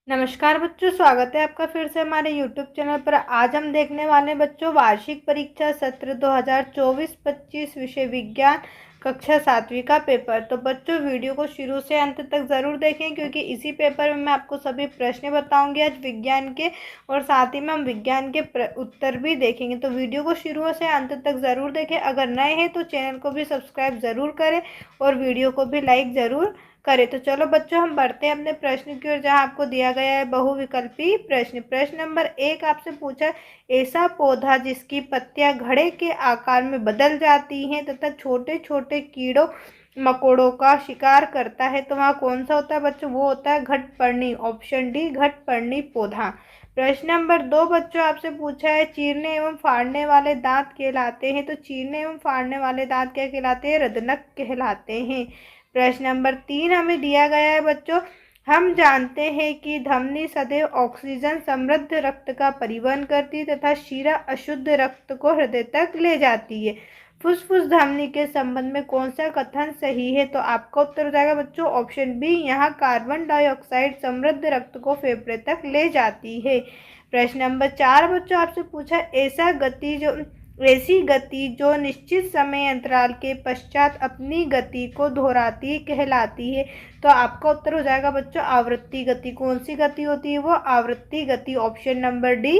नमस्कार बच्चों, स्वागत है आपका फिर से हमारे YouTube चैनल पर। आज हम देखने वाले हैं बच्चों वार्षिक परीक्षा सत्र 2024-25 विषय विज्ञान कक्षा 7वीं का पेपर। तो बच्चों वीडियो को शुरू से अंत तक ज़रूर देखें, क्योंकि इसी पेपर में मैं आपको सभी प्रश्न बताऊंगी आज विज्ञान के, और साथ ही में हम विज्ञान के उत्तर भी देखेंगे। तो वीडियो को शुरू से अंत तक ज़रूर देखें। अगर नए हैं तो चैनल को भी सब्सक्राइब ज़रूर करें और वीडियो को भी लाइक ज़रूर करें। तो चलो बच्चों हम बढ़ते हैं अपने प्रश्न की ओर, जहां आपको दिया गया है बहुविकल्पी प्रश्न। प्रश्न नंबर 1 आपसे पूछा, ऐसा पौधा जिसकी पत्तियां घड़े के आकार में बदल जाती हैं तथा छोटे छोटे कीड़ों मकोड़ों का शिकार करता है, तो वह कौन सा होता है बच्चों? वो होता है घटपर्णी। ऑप्शन डी घटपर्णी पौधा। प्रश्न नंबर 2 बच्चों आपसे पूछा है, चीरने एवं फाड़ने वाले दांत कहलाते हैं, तो चीरने एवं फाड़ने वाले दांत क्या कहलाते हैं? रदनक कहलाते हैं। प्रश्न नंबर 3 हमें दिया गया है बच्चों, हम जानते हैं कि धमनी सदैव ऑक्सीजन समृद्ध रक्त का परिवहन करती तथा शिरा अशुद्ध रक्त को हृदय तक ले जाती है। फुसफुस धमनी के संबंध में कौन सा कथन सही है? तो आपका उत्तर हो जाएगा बच्चों ऑप्शन बी, यहाँ कार्बन डाइऑक्साइड समृद्ध रक्त को फेफड़े तक ले जाती है। प्रश्न नंबर 4 बच्चों आपसे पूछा, ऐसी गति जो निश्चित समय अंतराल के पश्चात अपनी गति को दोहराती कहलाती है, तो आपका उत्तर हो जाएगा बच्चों आवृत्ति गति। कौन सी गति होती है वो? आवृत्ति गति। Option number D.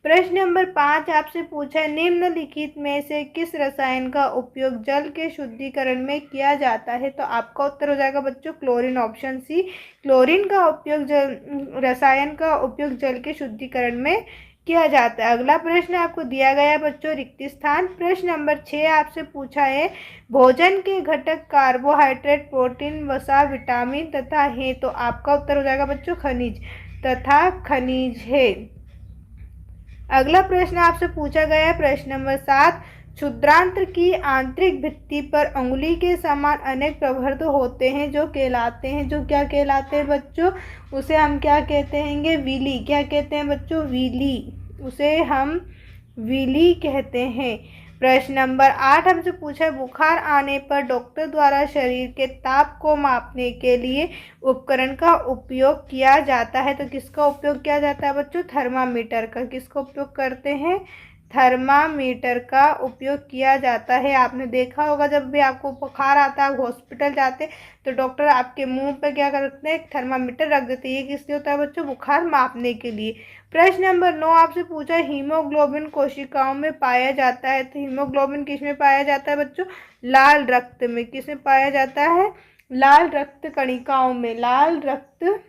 प्रश्न नंबर 5 आपसे पूछा है, निम्नलिखित में से किस रसायन का उपयोग जल के शुद्धिकरण में किया जाता है? तो आपका उत्तर हो जाएगा बच्चों क्लोरीन। ऑप्शन सी, क्लोरीन का उपयोग रसायन का उपयोग जल के शुद्धिकरण में किया जाता है। अगला प्रश्न आपको दिया गया है बच्चों रिक्त स्थान। प्रश्न नंबर 6 आपसे पूछा है, भोजन के घटक कार्बोहाइड्रेट, प्रोटीन, वसा, विटामिन तथा है, तो आपका उत्तर हो जाएगा बच्चों खनिज तथा खनिज है। अगला प्रश्न आपसे पूछा गया है प्रश्न नंबर 7, क्षुद्रांत्र की आंतरिक भित्ति पर अंगुली के समान अनेक प्रवर्ध होते हैं जो कहलाते हैं, जो क्या कहलाते हैं बच्चों? उसे हम क्या कहते हैं? विली। क्या कहते हैं बच्चों? विली। उसे हम विली कहते हैं। प्रश्न नंबर 8 हमसे पूछा है, बुखार आने पर डॉक्टर द्वारा शरीर के ताप को मापने के लिए उपकरण का उपयोग किया जाता है, तो किसका उपयोग किया जाता है बच्चों? थर्मामीटर का। किसका उपयोग करते हैं? थर्मामीटर का उपयोग किया जाता है। आपने देखा होगा जब भी आपको बुखार आता है, हॉस्पिटल जाते तो डॉक्टर आपके मुंह पे क्या करते हैं? थर्मामीटर रख देते हैं। ये किस लिए होता है बच्चों? बुखार मापने के लिए। प्रश्न नंबर 9 आपसे पूछा, हीमोग्लोबिन कोशिकाओं में पाया जाता है, तो हीमोग्लोबिन किस में पाया जाता है बच्चों? लाल रक्त में। किस में पाया जाता है? लाल रक्त कणिकाओं में, लाल रक्त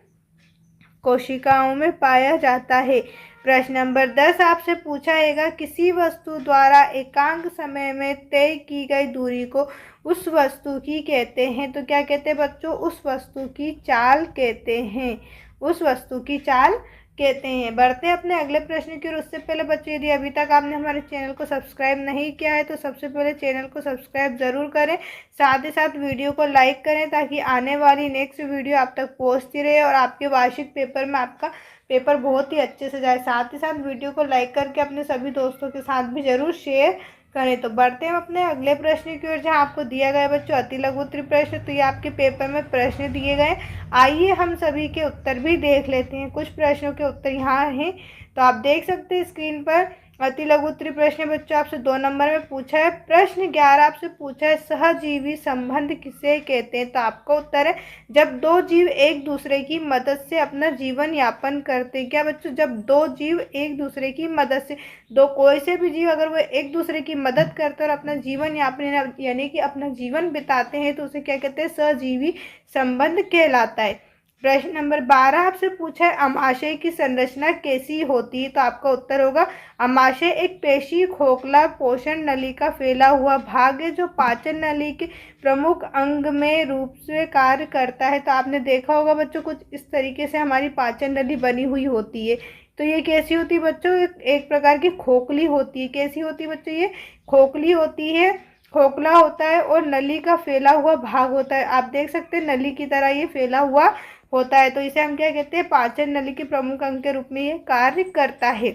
कोशिकाओं में पाया जाता है। प्रश्न नंबर 10 आपसे पूछा जाएगा, किसी वस्तु द्वारा एकांक समय में तय की गई दूरी को उस वस्तु की कहते हैं, तो क्या कहते हैं बच्चों? उस वस्तु की चाल कहते हैं। उस वस्तु की चाल कहते हैं। बढ़ते हैं अपने अगले प्रश्न की ओर। उससे पहले बच्चों, यदि अभी तक आपने हमारे चैनल को सब्सक्राइब नहीं किया है तो सबसे पहले चैनल को सब्सक्राइब ज़रूर करें, साथ ही साथ वीडियो को लाइक करें, ताकि आने वाली नेक्स्ट वीडियो आप तक पहुंचती रहे और आपके वार्षिक पेपर में आपका पेपर बहुत ही अच्छे से जाए। साथ ही साथ वीडियो को लाइक करके अपने सभी दोस्तों के साथ भी ज़रूर शेयर करें। तो बढ़ते हैं अपने अगले प्रश्न की ओर, जहां आपको दिया गया बच्चों अति लघु उत्तरीय प्रश्न। तो ये आपके पेपर में प्रश्न दिए गए, आइए हम सभी के उत्तर भी देख लेते हैं। कुछ प्रश्नों के उत्तर यहाँ हैं, तो आप देख सकते हैं स्क्रीन पर। अति लघु उत्तरीय प्रश्न बच्चों आपसे 2 नंबर में पूछा है। प्रश्न 11 आपसे पूछा है, सहजीवी संबंध किसे कहते हैं? तो आपका उत्तर है, जब दो जीव एक दूसरे की मदद से अपना जीवन यापन करते हैं। क्या बच्चों? जब दो जीव एक दूसरे की मदद से, दो कोई से भी जीव अगर वो एक दूसरे की मदद करते हैं और अपना जीवन यापन यानी कि अपना जीवन बिताते हैं, तो उसे क्या कहते हैं? सहजीवी संबंध कहलाता है। प्रश्न नंबर 12 आपसे पूछा है, अमाशय की संरचना कैसी होती है? तो आपका उत्तर होगा, अमाशय एक पेशी खोखला पोषण नली का फैला हुआ भाग है, जो पाचन नली के प्रमुख अंग में रूप से कार्य करता है। तो आपने देखा होगा बच्चों कुछ इस तरीके से हमारी पाचन नली बनी हुई होती है। तो ये कैसी होती है बच्चों? एक प्रकार की खोखली होती है। कैसी होती है बच्चों? ये खोखली होती है, खोखला होता है और नली का फैला हुआ भाग होता है। आप देख सकते हैं नली की तरह ये फैला हुआ होता है, तो इसे हम क्या कहते हैं? पाचन नली के प्रमुख अंग के रूप में ये कार्य करता है।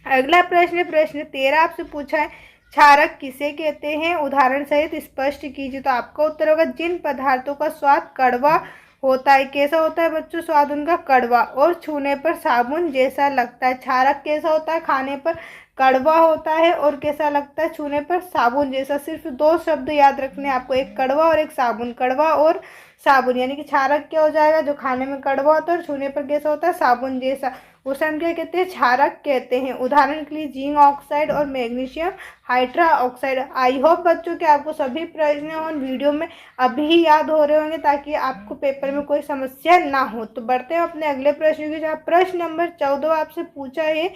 अगला प्रश्न, प्रश्न 13 आपसे पूछा है, क्षारक किसे कहते हैं? उदाहरण सहित स्पष्ट कीजिए। तो आपका उत्तर होगा, जिन पदार्थों का स्वाद कड़वा होता है। कैसा होता है बच्चों? स्वाद उनका कड़वा और छूने पर साबुन जैसा लगता है। क्षारक कैसा होता है? खाने पर कड़वा होता है और कैसा लगता है? छूने पर साबुन जैसा। सिर्फ दो शब्द याद रखने हैं आपको, एक कड़वा और एक साबुन। कड़वा और साबुन, यानी कि क्षारक क्या हो जाएगा? जो खाने में कड़वा होता है और छूने पर कैसा होता है? साबुन जैसा, उसे हम क्या कहते हैं? क्षारक कहते हैं। उदाहरण के लिए जिंक ऑक्साइड और magnesium hydra oxide. I hope बच्चों कि आपको सभी प्रश्न और वीडियो में अभी याद हो रहे होंगे, ताकि आपको पेपर में कोई समस्या ना हो। तो बढ़ते हैं अपने अगले प्रश्न की, जहाँ प्रश्न नंबर 14 आपसे पूछा है,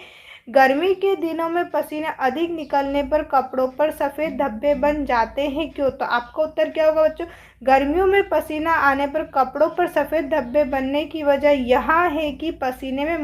गर्मी के दिनों में पसीना अधिक निकलने पर कपड़ों पर सफ़ेद धब्बे बन जाते हैं, क्यों? तो आपका उत्तर क्या होगा बच्चों? गर्मियों में पसीना आने पर कपड़ों पर सफ़ेद धब्बे बनने की वजह यह है कि पसीने में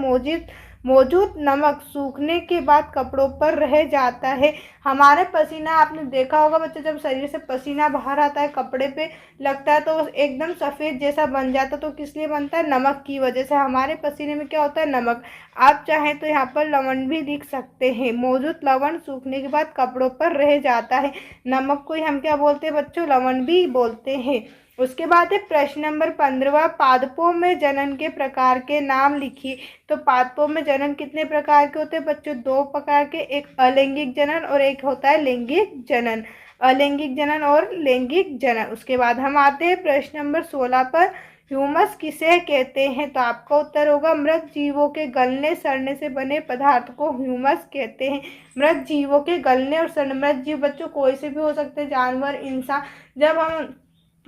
मौजूद नमक सूखने के बाद कपड़ों पर रह जाता है। हमारे पसीना आपने देखा होगा बच्चों, जब शरीर से पसीना बाहर आता है, कपड़े पे लगता है तो एकदम सफ़ेद जैसा बन जाता है। तो किस लिए बनता है? नमक की वजह से। हमारे पसीने में क्या होता है? नमक। आप चाहें तो यहाँ पर लवण भी लिख सकते हैं। मौजूद लवण सूखने के बाद कपड़ों पर रह जाता है। नमक को ही हम क्या बोलते हैं बच्चों? लवण भी बोलते हैं। उसके बाद है प्रश्न नंबर 15, पादपों में जनन के प्रकार के नाम लिखिए। तो पादपों में जनन कितने प्रकार के होते हैं बच्चों? दो प्रकार के, एक अलैंगिक जनन और एक होता है लैंगिक जनन। अलैंगिक जनन और लैंगिक जनन। उसके बाद हम आते हैं प्रश्न नंबर 16 पर, ह्यूमस किसे कहते हैं? तो आपका उत्तर होगा, मृत जीवों के गलने सड़ने से बने पदार्थ को ह्यूमस कहते हैं। मृत जीवों के गलने और सड़ने, मृत जीव बच्चों कोई से भी हो सकते हैं, जानवर, इंसान। जब हम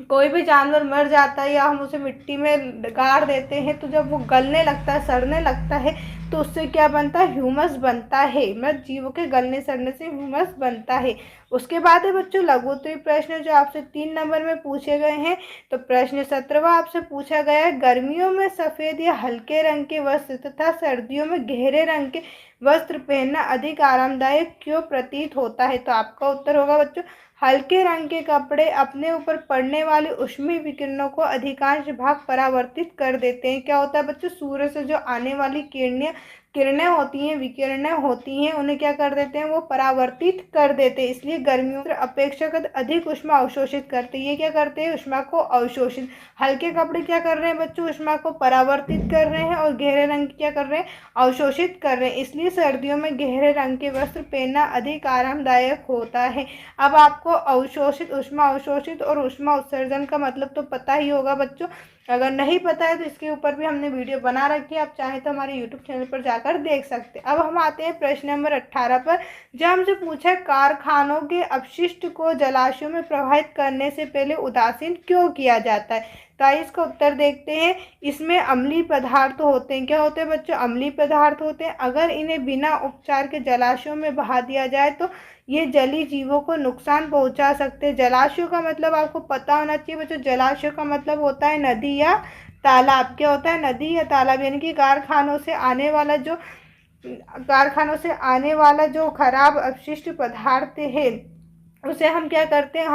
कोई भी जानवर मर जाता है या हम उसे मिट्टी में गाड़ देते हैं, तो जब वो गलने लगता है, सड़ने लगता है, तो उससे क्या बनता है? ह्यूमस बनता है। मृत जीवों के गलने सड़ने से ह्यूमस बनता है। उसके बाद है बच्चों लघुत्तरी प्रश्न, जो आपसे 3 नंबर में पूछे गए हैं। तो प्रश्न 17 आपसे पूछा गया है, गर्मियों में सफ़ेद या हल्के रंग के वस्त्र तथा सर्दियों में गहरे रंग के वस्त्र पहनना अधिक आरामदायक क्यों प्रतीत होता है? तो आपका उत्तर होगा बच्चों, हल्के रंग के कपड़े अपने ऊपर पड़ने वाली ऊष्मीय विकिरणों को अधिकांश भाग परावर्तित कर देते हैं। क्या होता है बच्चों? सूर्य से जो आने वाली किरणें होती हैं, विकिरणें होती हैं, उन्हें क्या कर देते हैं? वो परावर्तित कर देते हैं। इसलिए गर्मियों में अपेक्षाकृत अधिक ऊष्मा अवशोषित करते हैं। ये क्या करते हैं? ऊष्मा को अवशोषित। हल्के कपड़े क्या कर रहे हैं बच्चों? ऊष्मा को परावर्तित कर रहे हैं। और गहरे रंग क्या कर रहे हैं? अवशोषित कर रहे हैं। इसलिए सर्दियों में गहरे रंग के वस्त्र पहनना अधिक आरामदायक होता है। अब आपको अवशोषित, ऊष्मा अवशोषित और ऊष्मा उत्सर्जन का मतलब तो पता ही होगा बच्चों। अगर नहीं पता है तो इसके ऊपर भी हमने वीडियो बना रखी है, आप चाहें तो हमारे यूट्यूब चैनल पर जाकर देख सकते हैं। अब हम आते हैं प्रश्न नंबर 18 पर, जब हमसे पूछा है, कारखानों के अपशिष्ट को जलाशयों में प्रवाहित करने से पहले उदासीन क्यों किया जाता है? तो आइए इसका उत्तर देखते हैं। इसमें अम्लीय पदार्थ होते हैं। क्या होते हैं बच्चों? अम्लीय पदार्थ होते हैं। अगर इन्हें बिना उपचार के जलाशयों में बहा दिया जाए तो ये जलीय जीवों को नुकसान पहुंचा सकते हैं। जलाशयों का मतलब आपको पता होना चाहिए बच्चों, जलाशय का मतलब होता है नदी या तालाब। क्या होता है? नदी या तालाब। यानी कि कारखानों से आने वाला जो खराब अपशिष्ट पदार्थ है, उसे हम क्या करते हैं?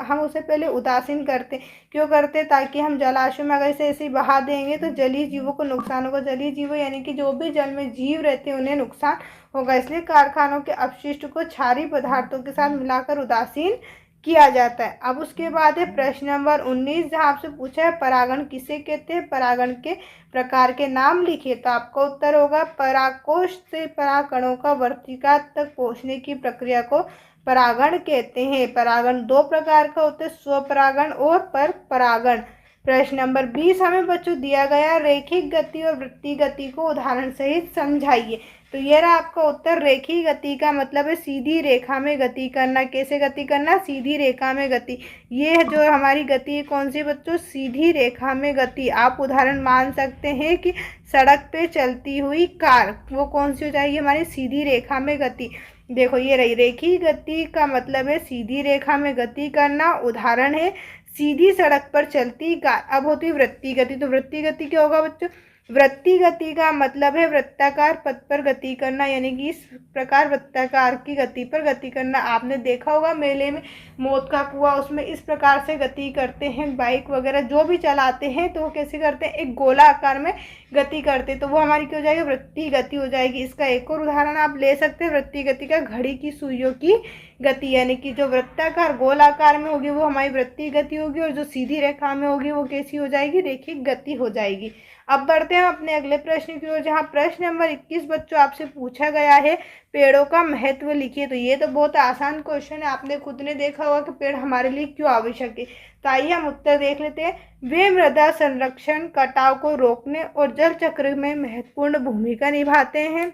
हम उसे पहले उदासीन करते हैं। क्यों करते हैं? ताकि हम जलाशयों में अगर इसे ऐसे ही बहा देंगे तो जलीय जीवों को नुकसान होगा। जलीय जीवों यानी कि जो भी जल में जीव रहते हैं, उन्हें नुकसान होगा। इसलिए कारखानों के अपशिष्ट को क्षारीय पदार्थों के साथ मिलाकर उदासीन किया जाता है। अब उसके बाद है प्रश्न नंबर 19, जहाँ आपसे पूछा है, परागण किसे कहते हैं? परागण के प्रकार के नाम लिखिए। तो आपका उत्तर होगा, परागकोश से परागकणों का वर्तिका तक पहुँचने की प्रक्रिया को परागण कहते हैं। परागण दो प्रकार का होता है, स्वपरागण और पर परागण। प्रश्न नंबर 20 हमें बच्चों दिया गया, रैखिक गति और वृत्तीय गति को उदाहरण सहित समझाइए। तो ये रहा आपका उत्तर। रेखीय गति का मतलब है सीधी रेखा में गति करना। कैसे गति करना? सीधी रेखा में गति। ये जो हमारी गति है कौन सी बच्चों? सीधी रेखा में गति। आप उदाहरण मान सकते हैं कि सड़क पे चलती हुई कार, वो कौन सी हो जाएगी? हमारी सीधी रेखा में गति। देखो ये रही, रेखीय गति का मतलब है सीधी रेखा में गति करना। उदाहरण है सीधी सड़क पर चलती कार। अब होती है वृत्तीय गति। तो वृत्तीय गति क्या होगा बच्चों? वृत्ति गति का मतलब है वृत्ताकार पथ पर गति करना, यानी कि इस प्रकार वृत्ताकार की गति पर गति करना। आपने देखा होगा मेले में मौत का कुआं, उसमें इस प्रकार से गति करते हैं, बाइक वगैरह जो भी चलाते हैं तो वो कैसे करते हैं, एक गोला आकार में गति करते हैं, तो वो हमारी क्या हो जाएगी, वृत्ति गति हो जाएगी। इसका एक और उदाहरण आप ले सकते हैं वृत्ति गति का, घड़ी की सुइयों की गति, यानी कि जो वृत्ताकार गोल आकार में होगी वो हमारी वृत्तीय गति होगी, और जो सीधी रेखा में होगी वो कैसी हो जाएगी, रेखिक गति हो जाएगी। अब बढ़ते हैं अपने अगले प्रश्न की ओर, जहाँ प्रश्न नंबर 21 बच्चों आपसे पूछा गया है पेड़ों का महत्व लिखिए। तो ये तो बहुत आसान क्वेश्चन है, आपने खुद ने देखा होगा कि पेड़ हमारे लिए क्यों आवश्यक है। तो आइए हम उत्तर देख लेते हैं। वे मृदा संरक्षण, कटाव को रोकने और जल चक्र में महत्वपूर्ण भूमिका निभाते हैं,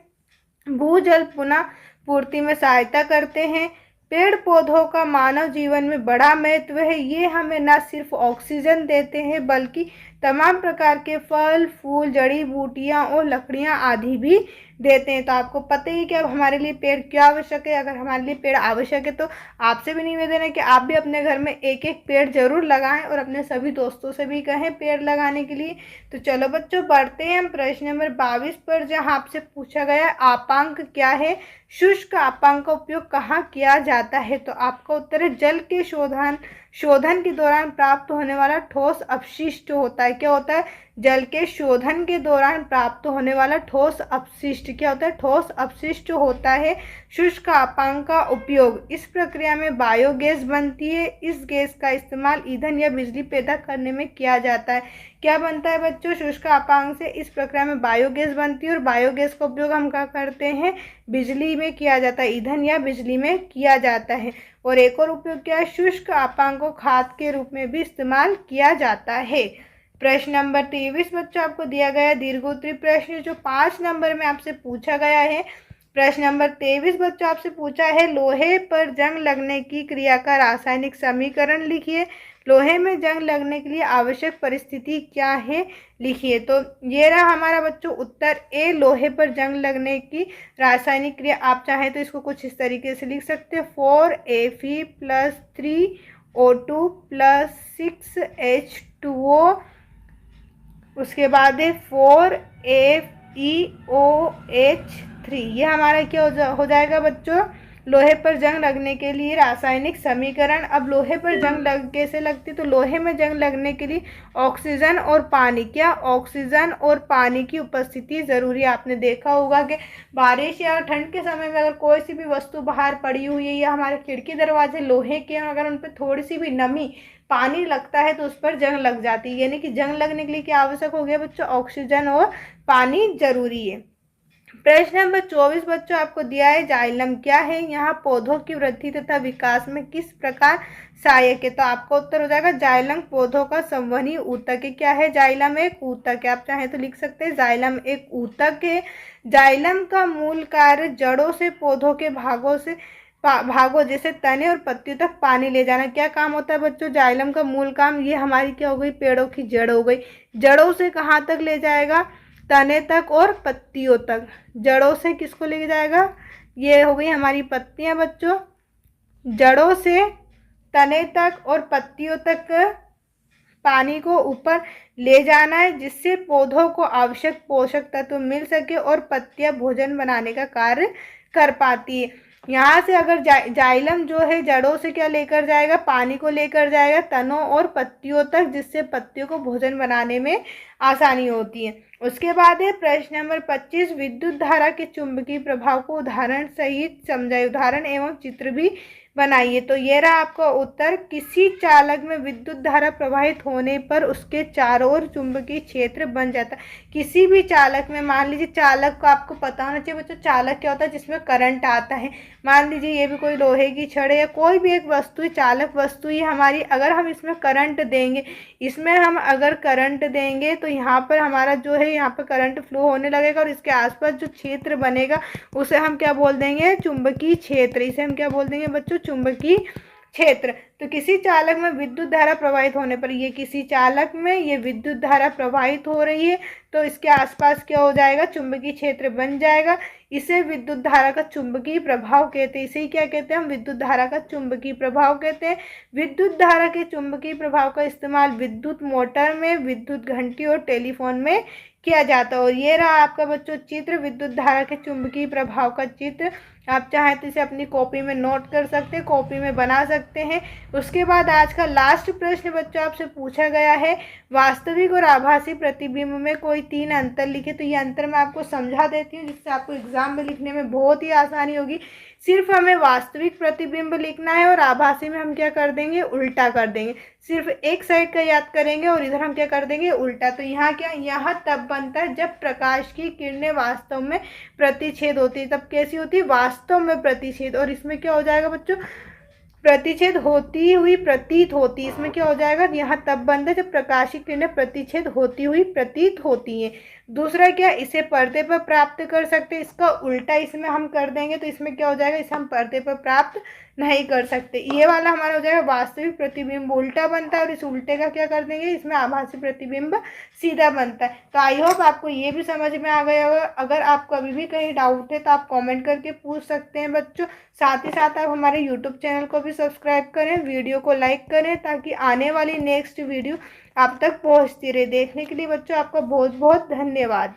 भूजल पुनः पूर्ति में सहायता करते हैं, पेड़ पौधों का मानव जीवन में बड़ा महत्व है, ये हमें न सिर्फ ऑक्सीजन देते हैं बल्कि तमाम प्रकार के फल फूल, जड़ी बूटियां और लकड़ियां आदि भी देते हैं। तो आपको पता ही कि अब हमारे लिए पेड़ क्यों आवश्यक है। अगर हमारे लिए पेड़ आवश्यक है तो आपसे भी निवेदन है कि आप भी अपने घर में एक एक पेड़ जरूर लगाएं और अपने सभी दोस्तों से भी कहें पेड़ लगाने के लिए। तो चलो बच्चों बढ़ते हैं हम प्रश्न नंबर 22 पर, जहाँ आपसे पूछा गया आपांक क्या है, शुष्क आपांक का उपयोग कहाँ किया जाता है। तो आपका उत्तर है जल के शोधन के दौरान प्राप्त होने वाला ठोस अपशिष्ट होता है। क्या होता है, जल के शोधन के दौरान प्राप्त होने वाला ठोस अपशिष्ट क्या होता है, ठोस अपशिष्ट होता है शुष्क आपांक का उपयोग। इस प्रक्रिया में बायोगैस बनती है, इस गैस का इस्तेमाल ईंधन या बिजली पैदा करने में किया जाता है। क्या बनता है बच्चों, शुष्क आपांक से इस प्रक्रिया में बायोगैस बनती है, और बायोगैस का उपयोग हम क्या करते हैं, बिजली में किया जाता है, ईंधन या बिजली में किया जाता है। और एक और उपयोग क्या है, शुष्क आपांक को खाद के रूप में भी इस्तेमाल किया जाता है। प्रश्न नंबर 23 बच्चों आपको दिया गया है दीर्घोत्तरी प्रश्न, जो 5 नंबर में आपसे पूछा गया है। प्रश्न नंबर 23 बच्चों आपसे पूछा है लोहे पर जंग लगने की क्रिया का रासायनिक समीकरण लिखिए। लोहे में जंग लगने के लिए आवश्यक परिस्थिति क्या है, लिखिए। तो ये रहा हमारा बच्चों उत्तर ए, लोहे पर जंग लगने की रासायनिक क्रिया। आप चाहें तो इसको कुछ इस तरीके से लिख सकते हैं, 4Fe + 3O2 + 6H2O, उसके बाद है 4FeOH3। ये हमारा क्या हो जाएगा बच्चों, लोहे पर जंग लगने के लिए रासायनिक समीकरण। अब लोहे पर जंग कैसे लगती, तो लोहे में जंग लगने के लिए ऑक्सीजन और पानी, क्या ऑक्सीजन और पानी की उपस्थिति ज़रूरी है। आपने देखा होगा कि बारिश या ठंड के समय में अगर कोई सी भी वस्तु बाहर पड़ी हुई है या हमारे खिड़की दरवाजे लोहे के हैं, अगर उन पर थोड़ी सी भी नमी पानी लगता है तो उस पर जंग लग जाती है। यानी कि जंग लगने के लिए क्या आवश्यक हो गया बच्चों, ऑक्सीजन और पानी जरूरी है। प्रश्न नंबर 24 बच्चों आपको दिया है जाइलम क्या है, यहाँ पौधों की वृद्धि तथा विकास में किस प्रकार सहायक है। तो आपका उत्तर हो जाएगा जाइलम पौधों का संवहनी ऊतक है। क्या है, जाइलम एक ऊतक है। आप चाहें तो लिख सकते हैं जाइलम एक ऊतक है। जाइलम का मूल कार्य जड़ों से पौधों के भागों जैसे तने और पत्तियों तक पानी ले जाना। क्या काम होता है बच्चों, जाइलम का मूल काम, ये हमारी क्या हो गई, पेड़ों की जड़ हो गई। जड़ों से कहाँ तक ले जाएगा, तने तक और पत्तियों तक। जड़ों से किसको लेके जाएगा, ये हो गई हमारी पत्तियां बच्चों। जड़ों से तने तक और पत्तियों तक पानी को ऊपर ले जाना है, जिससे पौधों को आवश्यक पोषक तत्व मिल सके और पत्तियां भोजन बनाने का कार्य कर पाती है। यहाँ से अगर जाइलम जो है जड़ों से क्या लेकर जाएगा, पानी को लेकर जाएगा तनों और पत्तियों तक, जिससे पत्तियों को भोजन बनाने में आसानी होती है। उसके बाद है प्रश्न नंबर 25, विद्युत धारा के चुंबकीय प्रभाव को उदाहरण सहित समझाइए, उदाहरण एवं चित्र भी बनाइए। तो ये रहा आपका उत्तर, किसी चालक में विद्युत धारा प्रवाहित होने पर उसके चारों ओर चुंबकीय क्षेत्र बन जाता है। किसी भी चालक में, मान लीजिए चालक को आपको पता होना चाहिए बच्चों, चालक क्या होता है, जिसमें करंट आता है। मान लीजिए ये भी कोई लोहे की छड़ है या कोई भी एक वस्तु, चालक वस्तु ही हमारी, अगर हम इसमें करंट देंगे, अगर करंट देंगे तो यहाँ पर हमारा जो है, यहाँ पर करंट फ्लो होने लगेगा और इसके आसपास जो क्षेत्र बनेगा उसे हम क्या बोल देंगे, चुंबकीय क्षेत्र। इसे हम क्या बोल देंगे बच्चों, चुंबकीय क्षेत्र। तो किसी चालक में विद्युत धारा प्रवाहित होने पर, ये किसी चालक में ये विद्युत धारा प्रवाहित हो रही है तो इसके आसपास क्या हो जाएगा, चुंबकीय क्षेत्र बन जाएगा। इसे विद्युत धारा का चुंबकीय प्रभाव कहते हैं। इसे ही क्या कहते हैं हम, विद्युत धारा का चुंबकीय प्रभाव कहते हैं। विद्युत धारा के चुंबकीय प्रभाव का इस्तेमाल विद्युत मोटर में, विद्युत घंटी और टेलीफोन में किया जाता है। और ये रहा आपका बच्चों चित्र, विद्युत धारा के चुंबकीय प्रभाव का चित्र। आप चाहें तो इसे अपनी कॉपी में नोट कर सकते हैं, कॉपी में बना सकते हैं। उसके बाद आज का लास्ट प्रश्न बच्चों आपसे पूछा गया है, वास्तविक और आभासी प्रतिबिंब में कोई 3 अंतर लिखे। तो ये अंतर मैं आपको समझा देती हूँ, जिससे आपको एग्जाम में लिखने में बहुत ही आसानी होगी। सिर्फ हमें वास्तविक प्रतिबिंब लिखना है और आभासी में हम क्या कर देंगे, उल्टा कर देंगे। सिर्फ एक साइड का याद करेंगे और इधर हम क्या कर देंगे, उल्टा। तो यहाँ क्या, यहाँ तब बनता है जब प्रकाश की किरणें वास्तव में प्रतिच्छेद होती है। तब कैसी होती है, वास्तव में प्रतिच्छेद। और इसमें क्या हो जाएगा बच्चों, प्रतिच्छेद होती हुई प्रतीत होती। इसमें क्या हो जाएगा, यहाँ तब बनता है जब प्रकाशिक किरणें प्रतिच्छेद होती हुई प्रतीत होती हैं। दूसरा क्या, इसे पर्दे पर प्राप्त कर सकते हैं। इसका उल्टा इसमें हम कर देंगे तो इसमें क्या हो जाएगा, इसे हम पर्दे पर प्राप्त नहीं कर सकते। ये वाला हमारा हो जाएगा वास्तविक प्रतिबिंब उल्टा बनता है, और इस उल्टे का क्या कर देंगे, इसमें आभासी प्रतिबिंब सीधा बनता है। तो आई होप आपको ये भी समझ में आ गया होगा। अगर आपको अभी भी कहीं डाउट है तो आप कमेंट करके पूछ सकते हैं बच्चों। साथ ही साथ आप हमारे यूट्यूब चैनल को भी सब्सक्राइब करें, वीडियो को लाइक करें, ताकि आने वाली नेक्स्ट वीडियो आप तक पहुंचती रहे। देखने के लिए बच्चों आपका बहुत बहुत धन्यवाद।